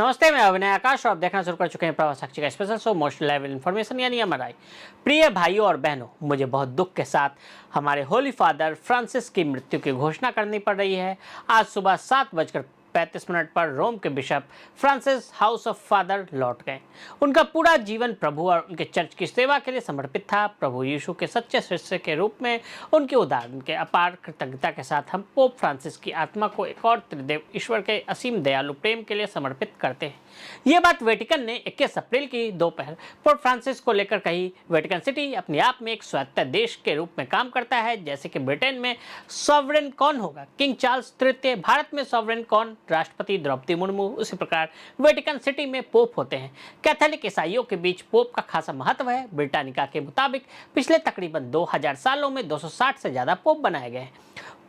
नमस्ते, मैं अभिनय आकाश और आप देखना शुरू कर चुके हैं प्रवास साक्षी का special show most level information यानी एमआरआई। प्रिय भाइयों और बहनों, मुझे बहुत दुख के साथ हमारे होली फादर फ्रांसिस की मृत्यु की घोषणा करनी पड़ रही है। आज सुबह 7:35 पर रोम के bishop Francis house of father लौट गए। उनका पूरा जीवन प्रभु और उनके चर्च की सेवा के लिए समर्पित था। प्रभु यीशु के सच्चे शिष्य के रूप में उनके उदाहरण के अपार कृतज्ञता के साथ हम पोप फ्रांसिस की आत्मा को एक और त्रिदेव ईश्वर के असीम दयालु प्रेम के लिए समर्पित करते हैं। ये बात वेटिकन ने 21 अप्रैल की दोपहर पोप फ्रांसिस को लेकर कही। वेटिकन सिटी अपने आप में एक स्वायत्त देश के रूप में काम करता है। जैसे कि ब्रिटेन में सॉवरेन कौन होगा, किंग चार्ल्स तृतीय, भारत में सॉवरेन कौन, राष्ट्रपति द्रौपदी मुर्मू, उसी प्रकार वेटिकन सिटी में पोप होते हैं। कैथोलिक ईसाइयों के बीच पोप का खासा महत्व है। ब्रिटानिका के मुताबिक पिछले तकरीबन 2000 सालों में 260 से ज्यादा पोप बनाए गए हैं।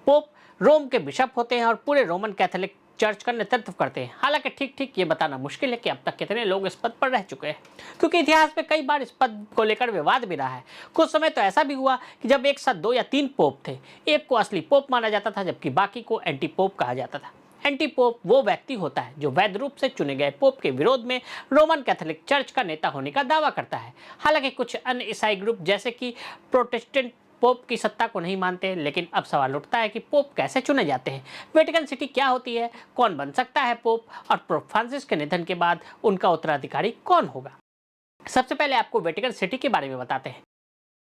पोप रोम के बिशप होते हैं और पूरे रोमन कैथोलिक चर्च का नेतृत्व करते हैं। हालांकि ठीक ये बताना मुश्किल है कि अब तक कितने लोग इस पद पर रह चुके हैं, क्योंकि इतिहास में कई बार इस पद को लेकर विवाद भी रहा है। कुछ समय तो ऐसा भी हुआ कि जब एक साथ 2 या 3 पोप थे, एक को असली पोप माना जाता था जबकि बाकी को एंटी पोप कहा जाता था। एंटी पोप वो व्यक्ति होता है जो वैध रूप से चुने गए पोप के विरोध में रोमन कैथोलिक चर्च का नेता होने का दावा करता है। हालांकि कुछ अन्य ईसाई ग्रुप जैसे कि प्रोटेस्टेंट पोप की सत्ता को नहीं मानते। लेकिन अब सवाल उठता है कि पोप कैसे चुने जाते हैं, वेटिकन सिटी क्या होती है, कौन बन सकता है पोप, और पोप फ्रांसिस के निधन के बाद उनका उत्तराधिकारी कौन होगा। सबसे पहले आपको वेटिकन सिटी के बारे में बताते हैं।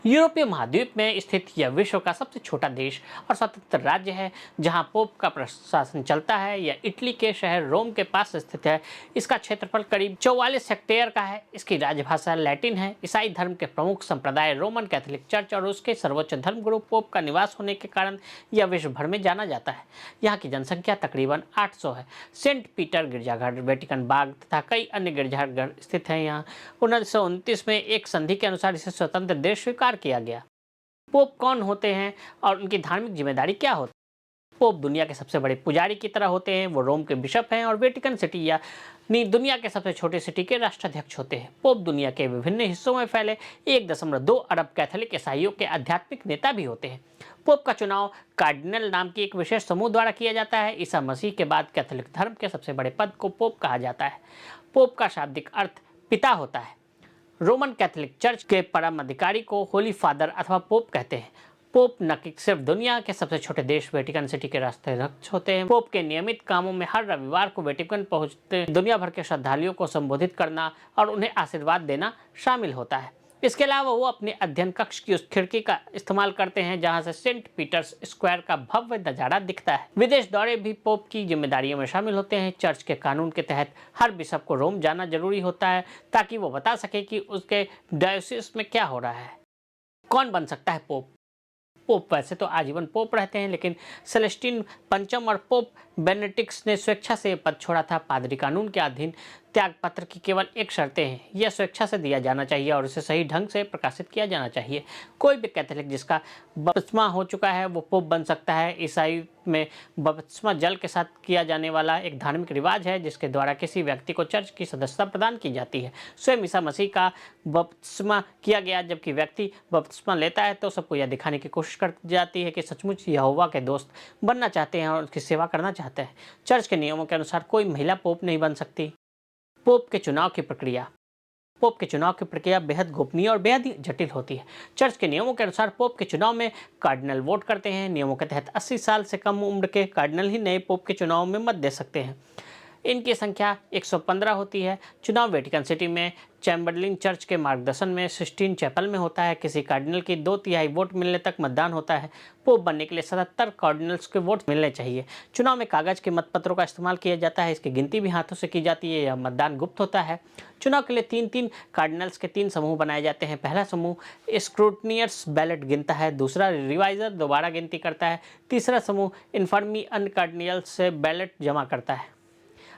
यूरोपीय महाद्वीप में स्थित यह विश्व का सबसे छोटा देश और स्वतंत्र राज्य है जहां पोप का प्रशासन चलता है। यह इटली के शहर रोम के पास स्थित है। इसका क्षेत्रफल करीब 44 हेक्टेयर का है। इसकी राजभाषा लैटिन है। ईसाई धर्म के प्रमुख संप्रदाय रोमन कैथोलिक चर्च और उसके सर्वोच्च धर्मगुरु पोप का निवास होने के कारण यह विश्व भर में जाना जाता है। यहाँ की जनसंख्या तकरीबन 800 है। सेंट पीटर गिरजाघर, वेटिकन बाग तथा कई अन्य गिरजाघर स्थित हैं। यहाँ 1929 में एक संधि के अनुसार इसे स्वतंत्र देश स्वीकार किया गया। पोप कौन होते हैं और उनकी धार्मिक जिम्मेदारी क्या होती है। पोप दुनिया के सबसे बड़े पुजारी की तरह होते हैं। वो रोम के बिशप हैं और वेटिकन सिटी यानी दुनिया के सबसे छोटे सिटी के राष्ट्राध्यक्ष होते हैं। पोप दुनिया के विभिन्न हिस्सों में फैले 1.2 अरब कैथोलिक ईसाइयों के आध्यात्मिक नेता भी होते हैं। पोप का चुनाव कार्डिनल नाम की एक विशेष समूह द्वारा किया जाता है। ईसा मसीह के बाद कैथोलिक धर्म के सबसे बड़े पद को पोप कहा जाता है। पोप का शाब्दिक अर्थ पिता होता है। रोमन कैथोलिक चर्च के परम अधिकारी को होली फादर अथवा पोप कहते हैं। पोप न कि सिर्फ दुनिया के सबसे छोटे देश वेटिकन सिटी के राष्ट्राध्यक्ष होते हैं। पोप के नियमित कामों में हर रविवार को वेटिकन पहुंचते दुनिया भर के श्रद्धालुओं को संबोधित करना और उन्हें आशीर्वाद देना शामिल होता है। इसके अलावा वो अपने अध्ययन कक्ष की उस खिड़की का इस्तेमाल करते हैं जहां से सेंट पीटर्स स्क्वायर का भव्य नजारा दिखता है। विदेश दौरे भी पोप की जिम्मेदारियों में शामिल होते हैं। चर्च के कानून के तहत हर बिशप को रोम जाना जरूरी होता है ताकि वो बता सके कि उसके डायोसिस में क्या हो रहा है। कौन बन सकता है पोप। पोप वैसे तो आजीवन पोप रहते हैं, लेकिन सेलेस्टिन पंचम और पोप बेनेडिक्ट ने स्वेच्छा से पद छोड़ा था। पादरी कानून के अधीन त्याग पत्र की केवल एक शर्तें हैं। यह स्वेच्छा से दिया जाना चाहिए और इसे सही ढंग से प्रकाशित किया जाना चाहिए। कोई भी कैथोलिक जिसका बपतिस्मा हो चुका है वो पोप बन सकता है। ईसाई में बपतिस्मा जल के साथ किया जाने वाला एक धार्मिक रिवाज है जिसके द्वारा किसी व्यक्ति को चर्च की सदस्यता प्रदान की जाती है। स्वयं ईसा मसीह का बपतिस्मा किया गया। जबकि व्यक्ति बपतिस्मा लेता है तो सबको यह दिखाने की कोशिश कर जाती है कि सचमुच यहोवा के दोस्त बनना चाहते हैं और उसकी सेवा करना चाहते हैं। चर्च के नियमों के अनुसार कोई महिला पोप नहीं बन सकती। पोप के चुनाव की प्रक्रिया। पोप के चुनाव की प्रक्रिया बेहद गोपनीय और बेहद ही जटिल होती है। चर्च के नियमों के अनुसार पोप के चुनाव में कार्डिनल वोट करते हैं। नियमों के तहत 80 साल से कम उम्र के कार्डिनल ही नए पोप के चुनाव में मत दे सकते हैं। इनकी संख्या 115 होती है। चुनाव वेटिकन सिटी में चैम्बरलिन चर्च के मार्गदर्शन में सिस्टीन चैपल में होता है। किसी कार्डिनल की 2/3 वोट मिलने तक मतदान होता है। पोप बनने के लिए 77 कार्डिनल्स के वोट मिलने चाहिए। चुनाव में कागज के मतपत्रों का इस्तेमाल किया जाता है। इसकी गिनती भी हाथों से की जाती है। यह मतदान गुप्त होता है। चुनाव के लिए 3-3 कार्डिनल्स के 3 समूह बनाए जाते हैं। पहला समूह स्क्रूटनियर्स बैलेट गिनता है। दूसरा रिवाइजर दोबारा गिनती करता है। तीसरा समूह इन्फर्मी अन्य कार्डिनल्स से बैलेट जमा करता है।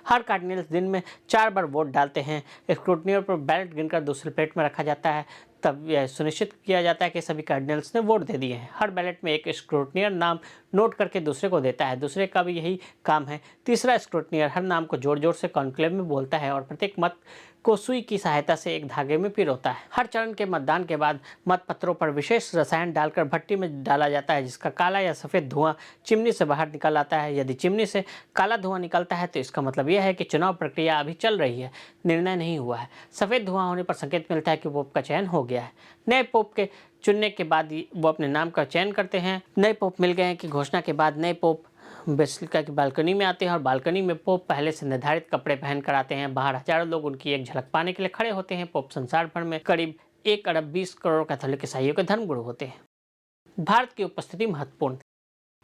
हर कार्डिनल दिन में 4 बार वोट डालते हैं। स्क्रूटनियर पर बैलेट गिनकर दूसरे प्लेट में रखा जाता है। तब यह सुनिश्चित किया जाता है कि सभी कार्डिनल्स ने वोट दे दिए हैं। हर बैलेट में एक स्क्रूटनियर नाम नोट करके दूसरे को देता है। दूसरे का भी यही काम है। तीसरा स्क्रूटनियर हर नाम को जोर जोर से कॉन्क्लेव में बोलता है और प्रत्येक मत को सुई की सहायता से एक धागे में पिरोता है। हर चरण के मतदान के बाद मतपत्रों पर विशेष रसायन डालकर भट्टी में डाला जाता है, जिसका काला या सफेद धुआं चिमनी से बाहर निकल आता है। यदि चिमनी से काला धुआं निकलता है तो इसका मतलब यह है कि चुनाव प्रक्रिया अभी चल रही है, निर्णय नहीं हुआ है। सफेद धुआं होने पर संकेत मिलता है कि पोप का चयन हो गया है। नए पोप के चुनने के बाद वो अपने नाम का चयन करते हैं। नए पोप मिल गए हैं कि घोषणा के बाद नए पोप बेसिलिका की बालकनी में आते हैं और बालकनी में पोप पहले से निर्धारित कपड़े पहन कर आते हैं। बाहर हजारों लोग उनकी एक झलक पाने के लिए खड़े होते हैं। पोप संसार भर में करीब 1 अरब 20 करोड़ कैथोलिक ईसाइयों के धर्मगुरु होते हैं। भारत की उपस्थिति महत्वपूर्ण।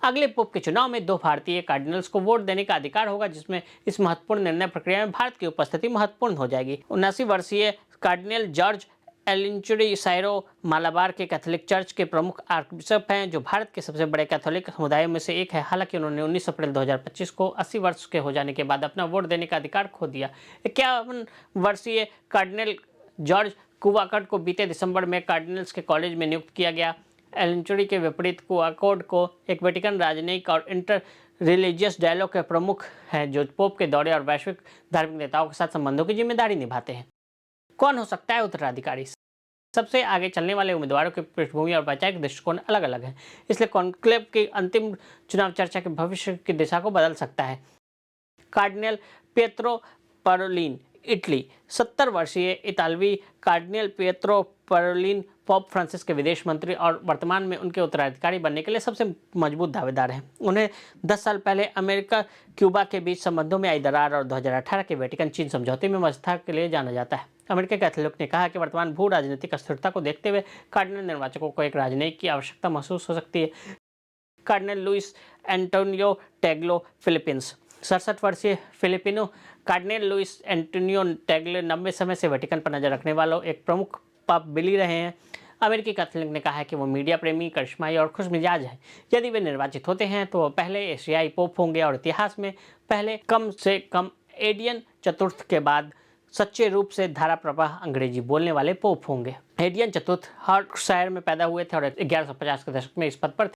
अगले पोप के चुनाव में 2 भारतीय कार्डिनल्स को वोट देने का अधिकार होगा, जिसमें इस महत्वपूर्ण निर्णय प्रक्रिया में भारत की उपस्थिति महत्वपूर्ण हो जाएगी। 79 वर्षीय कार्डिनल जॉर्ज एलिंचुरी साइरो मालाबार के कैथोलिक चर्च के प्रमुख आर्कबिशप हैं, जो भारत के सबसे बड़े कैथोलिक समुदायों में से एक है। हालांकि उन्होंने 19 अप्रैल 2025 को 80 वर्ष के हो जाने के बाद अपना वोट देने का अधिकार खो दिया। 51 वर्षीय कार्डिनल जॉर्ज कुवाकट को बीते दिसंबर में कार्डिनल्स के कॉलेज में नियुक्त किया गया। एलिंचुरी के विपरीत कुवाकोड को एक वेटिकन राजनयिक और इंटर रिलीजियस डायलॉग के प्रमुख हैं, जो पोप के दौरे और वैश्विक धार्मिक नेताओं के साथ संबंधों की जिम्मेदारी निभाते हैं। कौन हो सकता है उत्तराधिकारी? सबसे आगे चलने वाले उम्मीदवारों की पृष्ठभूमि और वैचारिक दृष्टिकोण अलग अलग है, इसलिए कॉन्क्लेव की अंतिम चुनाव चर्चा के भविष्य की दिशा को बदल सकता है। Cardinal Pietro Parolin, Italy. 70 वर्षीय इतालवी cardinal Pietro Parolin pope Francis के विदेश मंत्री और वर्तमान में उनके उत्तराधिकारी बनने के लिए सबसे मजबूत दावेदार हैं। उन्हें 10 साल पहले अमेरिका क्यूबा के बीच संबंधों में आई दरार और 2018 के वेटिकन चीन समझौते में मध्यस्थता के लिए जाना जाता है। अमेरिकी कैथोलिक ने कहा कि वर्तमान भू राजनीतिक अस्थिरता को देखते हुए कार्डिनल निर्वाचकों को एक राजनयिक की आवश्यकता महसूस हो सकती है। Cardinal Luis Antonio Tagle, Philippines. 67 वर्षीय Filipino cardinal Luis Antonio Tagle 90 समय से वेटिकन पर नजर रखने वालों एक प्रमुख पाप बिली रहे हैं। अमेरिकी कैथोलिक ने कहा है कि वो मीडिया प्रेमी, करिश्माई और खुशमिजाज हैं। यदि वे निर्वाचित होते हैं तो वो पहले एशियाई पोप होंगे और इतिहास में पहले कम से कम एडियन चतुर्थ के बाद सच्चे रूप से धारा प्रवाह अंग्रेजी बोलने वाले पोप होंगे। एडियन चतुर्थ हॉर्कशायर में पैदा हुए थे और 1150 के दशक में इस पद पर थे।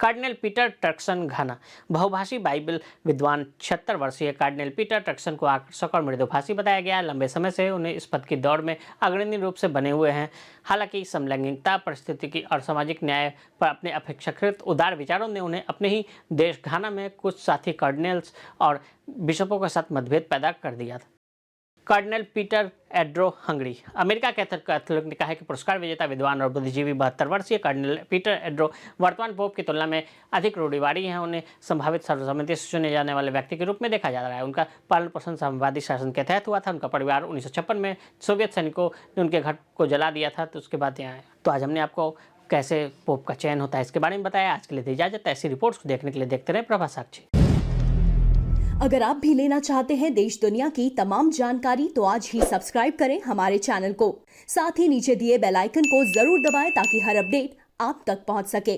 कार्डिनल पीटर टर्कसन, घाना। बहुभाषी बाइबल विद्वान 76 वर्षीय कार्डिनल पीटर टर्कसन को आकर्षक और मृदुभाषी बताया गया। लंबे समय से उन्हें इस पद की दौड़ में अग्रणी रूप से बने हुए हैं। हालांकि समलैंगिकता, पारिस्थितिकी और सामाजिक न्याय पर अपने अपेक्षाकृत उदार विचारों ने उन्हें अपने ही देश घाना में कुछ साथी कार्डिनल्स और बिशपों के साथ मतभेद पैदा कर दिया था। कार्डिनल पीटर एड्रो, हंगरी। अमेरिका कैथोलिक ने कहा है कि पुरस्कार विजेता विद्वान और बुद्धिजीवी 72 वर्षीय कार्डिनल पीटर एड्रो वर्तमान पोप की तुलना में अधिक रूढ़िवादी हैं। उन्हें संभावित सर्वसम्मति से चुने जाने वाले व्यक्ति के रूप में देखा जा रहा है। उनका पालन पोषण साम्यवादी शासन के तहत हुआ था। उनका परिवार 1956 में सोवियत सैनिकों ने उनके घर को जला दिया था, तो उसके बाद यहाँ आया। तो आज हमने आपको कैसे पोप का चयन होता है इसके बारे में बताया। आज के लिए इजाजत। ऐसी रिपोर्ट्स को देखने के लिए देखते रहे प्रभा साक्षी। अगर आप भी लेना चाहते हैं देश दुनिया की तमाम जानकारी तो आज ही सब्सक्राइब करें हमारे चैनल को। साथ ही नीचे दिए बेल आइकन को जरूर दबाएं ताकि हर अपडेट आप तक पहुंच सके।